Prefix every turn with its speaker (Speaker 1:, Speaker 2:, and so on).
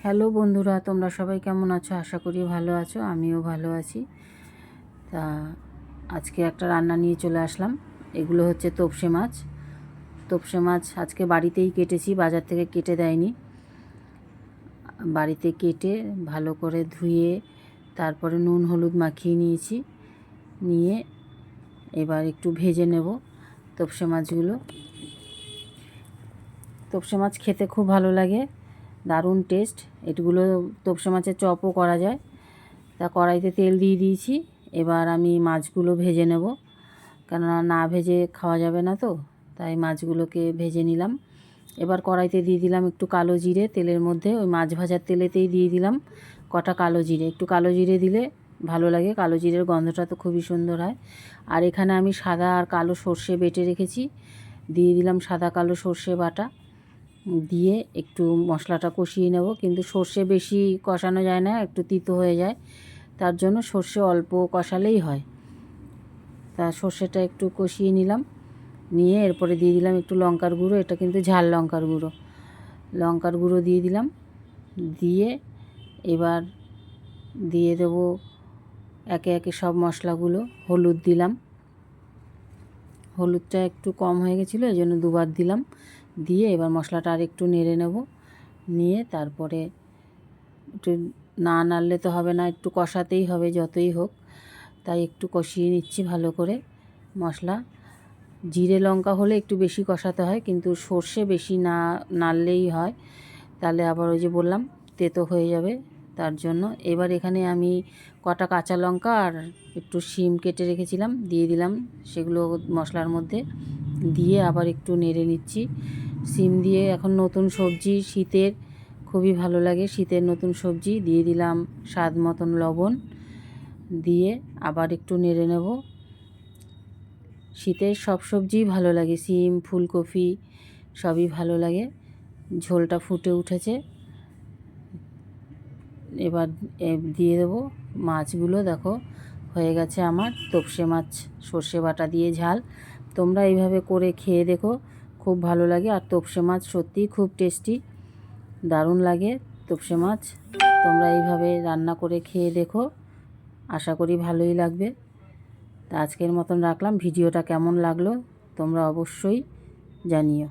Speaker 1: Hello বন্ধুরা, তোমরা সবাই কেমন আছো? আশা করি ভালো আছো, আমিও ভালো আছি। তা আজকে একটা রান্না নিয়ে চলে আসলাম। এগুলো হচ্ছে তোপসে মাছ। তোপসে মাছ আজকে বাড়িতেই কেটেছি, বাজার থেকে কেটে দেয়নি। বাড়িতে কেটে ভালো করে ধুয়ে তারপরে নুন হলুদ মাখিয়ে নিয়েছি। নিয়ে এবার একটু ভেজে নেব তোপসে মাছগুলো। তোপসে মাছ খেতে খুব ভালো লাগে, দারুণ টেস্ট। এগুলো তোপসে মাছের চপও করা যায়। তা কড়াইতে তেল দিয়ে দিয়েছি। এবার আমি মাছগুলো ভেজে নেব, কেননা না ভেজে খাওয়া যাবে না তো, তাই মাছগুলোকে ভেজে নিলাম। এবার কড়াইতে দিয়ে দিলাম একটু কালো জিরে, তেলের মধ্যে ওই মাছ ভাজার তেলেতেই দিয়ে দিলাম কটা কালো জিরে। একটু কালো জিরে দিলে ভালো লাগে, কালো জিরের গন্ধটা তো খুবই সুন্দর হয়। আর এখানে আমি সাদা আর কালো সর্ষে বেটে রেখেছি, দিয়ে দিলাম সাদা কালো সর্ষে বাটা। দিয়ে একটু মশলাটা কষিয়ে নেব, কিন্তু সর্ষে বেশি কষানো যায় না, একটু তিতো হয়ে যায়, তার জন্য সর্ষে অল্প কষালেই হয়। তা সর্ষেটা একটু কষিয়ে নিলাম, নিয়ে এরপরে দিয়ে দিলাম একটু লঙ্কার গুঁড়ো। এটা কিন্তু ঝাল লঙ্কার গুঁড়ো, লঙ্কার গুঁড়ো দিয়ে দিলাম। দিয়ে এবার দিয়ে দেবো একে একে সব মশলাগুলো। হলুদ দিলাম, হলুদটা একটু কম হয়ে গেছিলো, এই জন্য দুবার দিলাম। দিয়ে এবার মশলাটা আর একটু নেড়ে নেব। নিয়ে তারপরে একটু না নাড়লে তো হবে না, একটু কষাতেই হবে যতই হোক, তাই একটু কষিয়ে নিচ্ছি ভালো করে মশলা। জিরে লঙ্কা হলে একটু বেশি কষাতে হয়, কিন্তু সর্ষে বেশি না নাড়লেই হয়, তাহলে আবার ওই যে বললাম তেতো হয়ে যাবে, তার জন্য। এবার এখানে আমি কটা কাঁচা লঙ্কা আর একটু শিম কেটে রেখেছিলাম, দিয়ে দিলাম সেগুলো মশলার মধ্যে। দিয়ে আবার একটু নেড়ে নিচ্ছি। শিম দিয়ে এখন নতুন সবজি, শীতের খুবই ভালো লাগে, শীতের নতুন সবজি। দিয়ে দিলাম স্বাদ মতন লবণ, দিয়ে আবার একটু নেড়ে নেব। শীতের সব সবজিই ভালো লাগে, শিম ফুলকপি সবই ভালো লাগে। ঝোলটা ফুটে উঠেছে, এবার দিয়ে দেবো মাছগুলো। দেখো হয়ে গেছে আমার তোপসে মাছ সর্ষে বাটা দিয়ে ঝাল। তোমরা এইভাবে করে খেয়ে দেখো, খুব ভালো লাগে। আর তোপসে মাছ সত্যিই খুব টেস্টি, দারুণ লাগে তোপসে মাছ। তোমরা এইভাবে রান্না করে খেয়ে দেখো, আশা করি ভালোই লাগবে। তা আজকের মতন রাখলাম। ভিডিওটা কেমন লাগলো তোমরা অবশ্যই জানিও।